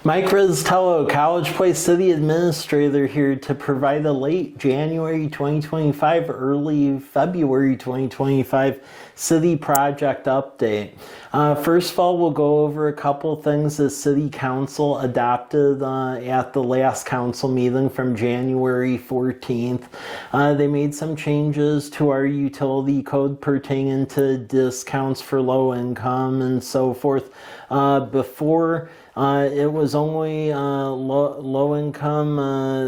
Mike Rizzitiello, College Place City Administrator here to provide a late January 2025, early February 2025 city project update. First of all, we'll go over a couple things that City Council adopted at the last council meeting from January 14th. They made some changes to our utility code pertaining to discounts for low income and so forth. Before, it was only low-income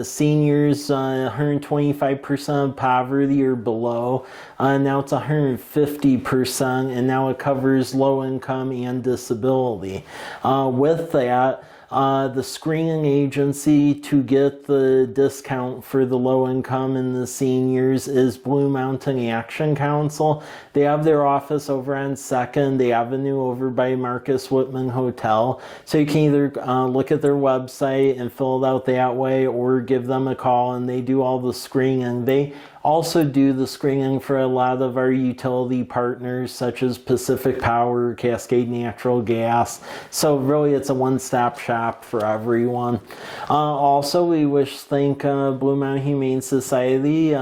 seniors, 125% of poverty or below. Now it's 150%, and now it covers low-income and disability. With that, the screening agency to get the discount for the low income and the seniors is Blue Mountain Action Council. They have their office over on 2nd Avenue over by Marcus Whitman Hotel. So you can either look at their website and fill it out that way or give them a call, and they do all the screening. They also do the screening for a lot of our utility partners such as Pacific Power, Cascade Natural Gas. So really it's a one-stop shop for everyone. Also, we wish to thank Blue Mountain Humane Society.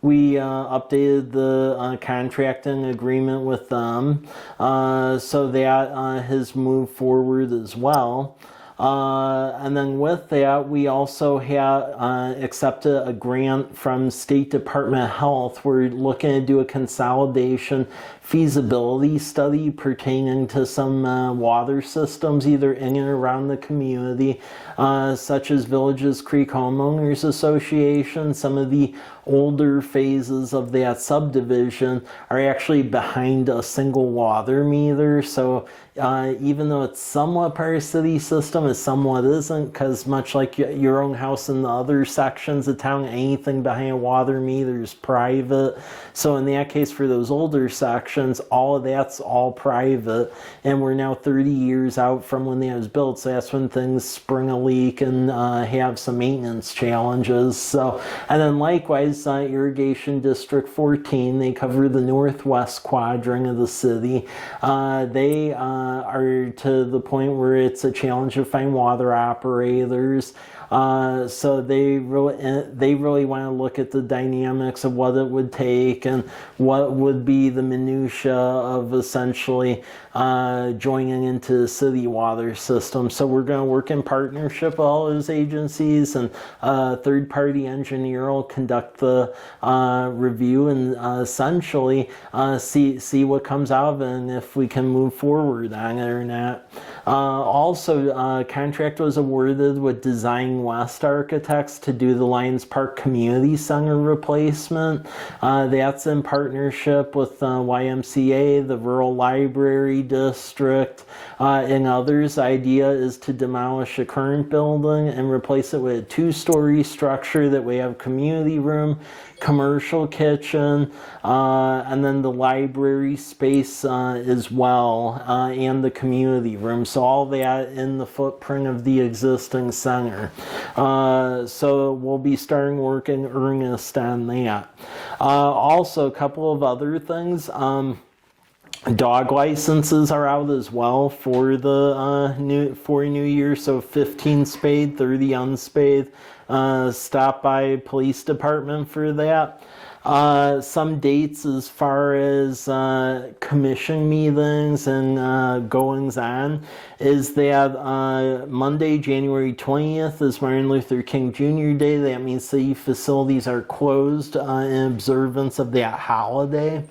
We updated the contracting agreement with them, so that has moved forward as well. And then with that, we also have accepted a grant from State Department of Health. We're looking to do a consolidation feasibility study pertaining to some water systems either in and around the community, such as Villages Creek Homeowners Association. Some of the older phases of that subdivision are actually behind a single water meter. So even though it's somewhat part of the city system, it somewhat isn't, because much like your own house in the other sections of town, anything behind a water meter is private. So in that case, for those older sections, all of that's all private, and we're now 30 years out from when that was built, so that's when things spring a leak and have some maintenance challenges. So, and then likewise, Irrigation District 14, they cover the northwest quadrant of the city. They are to the point where it's a challenge to find water operators. So they really want to look at the dynamics of what it would take and what would be the minutia of essentially joining into the city water system. So we're going to work in partnership with all those agencies, and a third-party engineer will conduct the review and essentially see what comes out of it and if we can move forward on it or not. Also, contract was awarded with Design West Architects to do the Lions Park Community Center replacement. That's in partnership with YMCA, the Rural Library District, and others. The idea is to demolish the current building and replace it with a two-story structure that we have community room, commercial kitchen, and then the library space as well, and the community room. So all that in the footprint of the existing center. So we'll be starting work in earnest on that. Also, a couple of other things. Dog licenses are out as well for the New Year. So 15 spayed, 30 unspayed. Stop by police department for that. Some dates as far as commission meetings and goings on is that Monday, January 20th is Martin Luther King Jr. Day. That means city facilities are closed in observance of that holiday.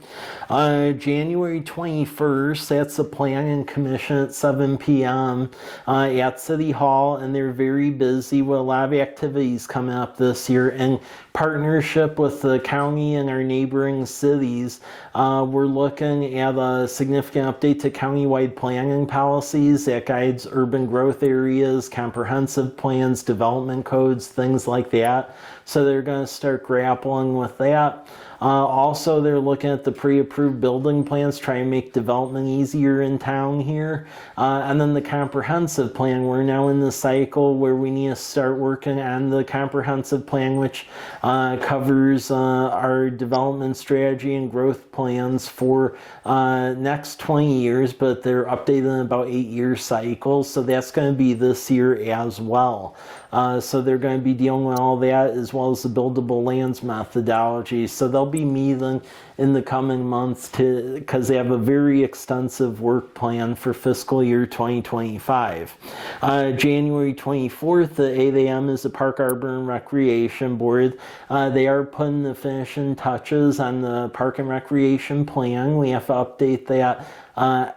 January 21st, that's the Planning Commission at 7 p.m. At City Hall, and they're very busy with a lot of activities coming up this year in partnership with the county and our neighboring cities. We're looking at a significant update to countywide planning policies that guides urban growth areas, comprehensive plans, development codes, things like that. So they're going to start grappling with that. Also, they're looking at the pre-approved building plans, trying to make development easier in town here. And then the comprehensive plan, we're now in the cycle where we need to start working on the comprehensive plan, which covers our development strategy and growth plans for next 20 years, but they're updated in about 8-year cycles. So that's going to be this year as well. So they're going to be dealing with all that as well as the buildable lands methodology. So they'll be meeting in the coming months because they have a very extensive work plan for fiscal year 2025. January 24th at 8 a.m. is the Park Arbor and Recreation Board. They are putting the finishing touches on the Park and Recreation plan. We have to update that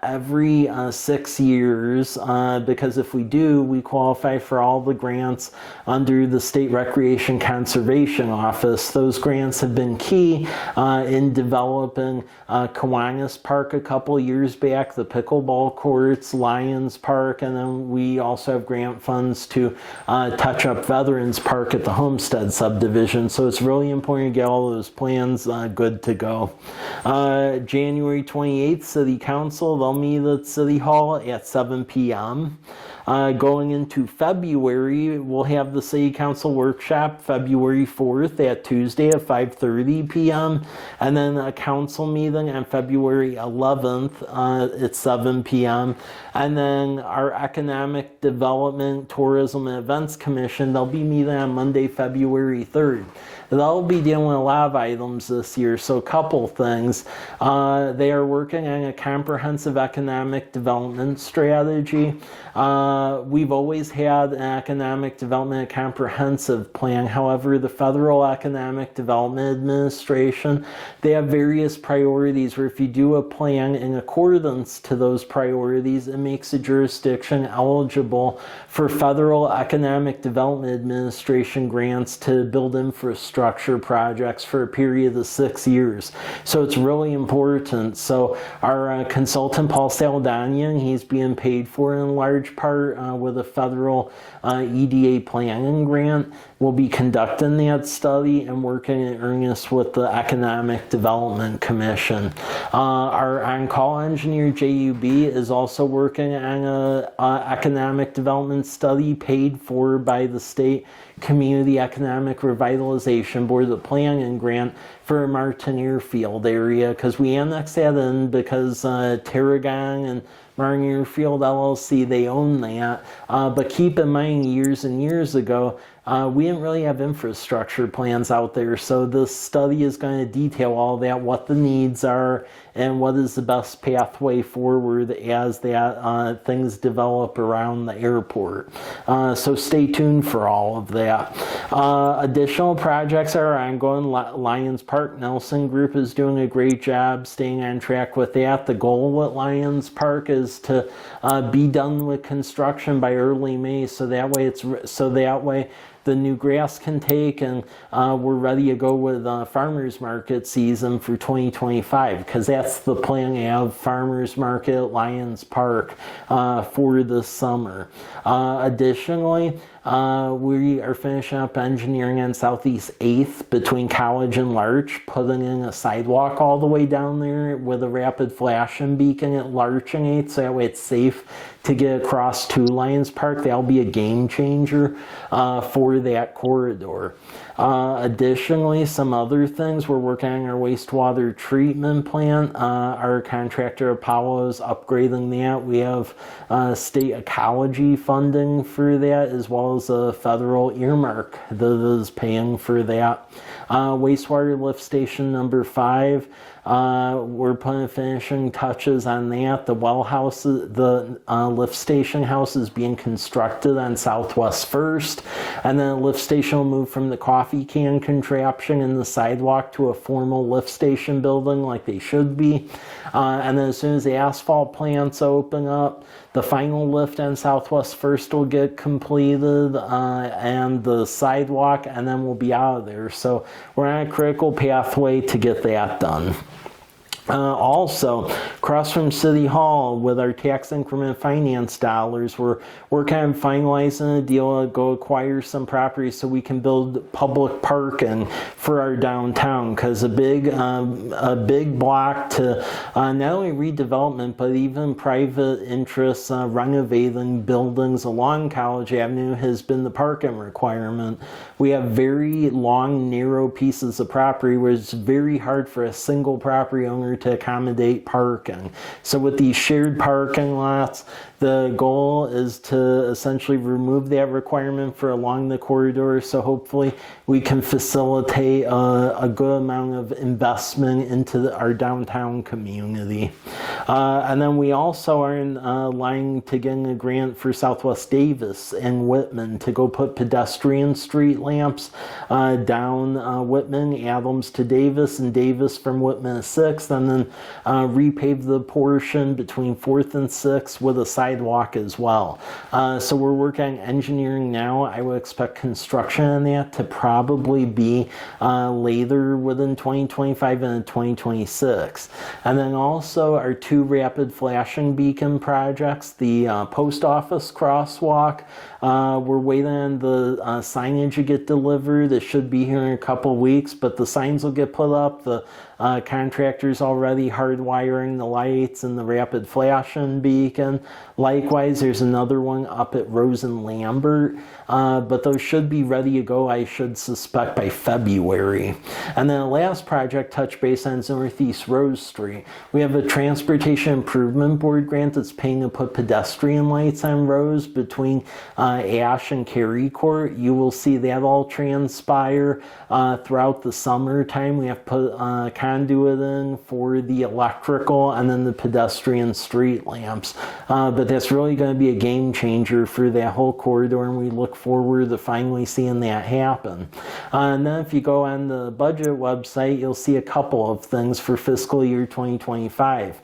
every 6 years because if we do, we qualify for all the grants under the State Recreation Conservation Office. Those grants have been key in developing Kiwanis Park a couple years back, the pickleball courts, Lions Park, and then we also have grant funds to touch up Veterans Park at the Homestead subdivision. So it's really important to get all those plans good to go. January 28th, City Council, they'll meet at City Hall at 7 p.m. Going into February, we'll have the City Council workshop February 4th at Tuesday at 5:30 p.m. and then a council meeting on February 11th at 7 p.m. And then our Economic Development, Tourism, and Events Commission, they'll be meeting on Monday, February 3rd. They'll be dealing with a lot of items this year, so a couple things. They are working on a comprehensive economic development strategy. We've always had an economic development comprehensive plan. However, the Federal Economic Development Administration, they have various priorities where if you do a plan in accordance to those priorities, it makes a jurisdiction eligible for Federal Economic Development Administration grants to build infrastructure projects for a period of 6 years. So it's really important. So our consultant, Paul Saldanian, he's being paid for in large part with a federal EDA planning grant. We'll be conducting that study and working in earnest with the Economic Development Commission. Our on-call engineer, JUB, is also working on an economic development study paid for by the State Community Economic Revitalization Board, the planning grant for a Martin Airfield area, because we annexed that in because Tarragon and Martin Airfield LLC, they own that. But keep in mind, years and years ago, we didn't really have infrastructure plans out there, so this study is going to detail all that, what the needs are, and what is the best pathway forward as that things develop around the airport. So stay tuned for all of that. Additional projects are ongoing. Lions Park, Nelson Group is doing a great job staying on track with that. The goal at Lions Park is to be done with construction by early May, so that way the new grass can take, and we're ready to go with farmers market season for 2025, because that's the plan, to have farmers market at Lions Park for this summer. Additionally, we are finishing up engineering on Southeast 8th between College and Larch, putting in a sidewalk all the way down there with a rapid flashing beacon at Larch and 8th, so that way it's safe to get across to Lions Park. That'll be a game changer for that corridor. Additionally, some other things, we're working on our wastewater treatment plant. Our contractor Apollo is upgrading that. We have state ecology funding for that, as well as a federal earmark that is paying for that. Wastewater lift station number 5. We're putting finishing touches on that. The well house, the lift station house is being constructed on Southwest 1st, and then the lift station will move from the coffee can contraption in the sidewalk to a formal lift station building like they should be. And then as soon as the asphalt plants open up, the final lift on Southwest 1st will get completed and the sidewalk, and then we'll be out of there. So we're on a critical pathway to get that done. Also, across from City Hall, with our tax increment finance dollars, we're working on finalizing a deal to go acquire some property so we can build public parking for our downtown. Because a big block to not only redevelopment but even private interests renovating buildings along College Avenue has been the parking requirement. We have very long, narrow pieces of property where it's very hard for a single property owner to accommodate parking. So with these shared parking lots, the goal is to essentially remove that requirement for along the corridor, so hopefully we can facilitate a good amount of investment into our downtown community. And then we also are in line to getting a grant for Southwest Davis and Whitman to go put pedestrian street lamps down Whitman, Adams to Davis, and Davis from Whitman to 6th, and then repave the portion between 4th and 6th with a sidewalk as well. So we're working on engineering now. I would expect construction on that to probably be later within 2025 and 2026. And then also our 2 rapid flashing beacon projects, the post office crosswalk. We're waiting on the signage to get delivered. It should be here in a couple weeks, but the signs will get put up. The contractor's already hardwiring the lights and the rapid flashing beacon. Likewise, there's another one up at Rose and Lambert, but those should be ready to go, I should suspect, by February. And then the last project, touch base on Northeast Rose Street. We have a Transportation Improvement Board grant that's paying to put pedestrian lights on Rose between Ash and Cary Court. You will see that all transpire throughout the summertime. We have put conduit in for the electrical and then the pedestrian street lamps. But that's really going to be a game changer for that whole corridor, and we look forward to finally seeing that happen. And then if you go on the budget website, you'll see a couple of things for fiscal year 2025.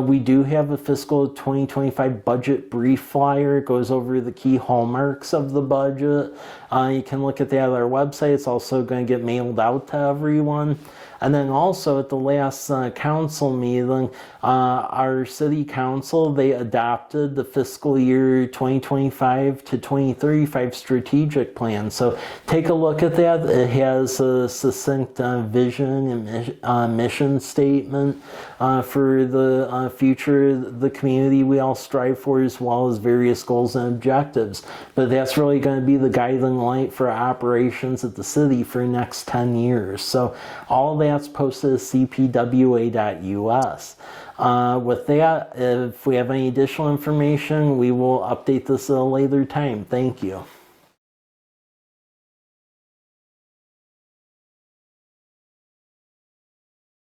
We do have a fiscal 2025 budget brief flyer. It goes over the key hallmarks of the budget. You can look at that at our website. It's also going to get mailed out to everyone. And then also at the last council meeting, our city council, they adopted the fiscal year 2025 to 2035 strategic plan. So take a look at that. It has a succinct vision and mission statement for the future of the community we all strive for, as well as various goals and objectives. But that's really going to be the guiding light for operations at the city for the next 10 years. So all that's posted at cpwa.us. With that, if we have any additional information, we will update this at a later time. Thank you.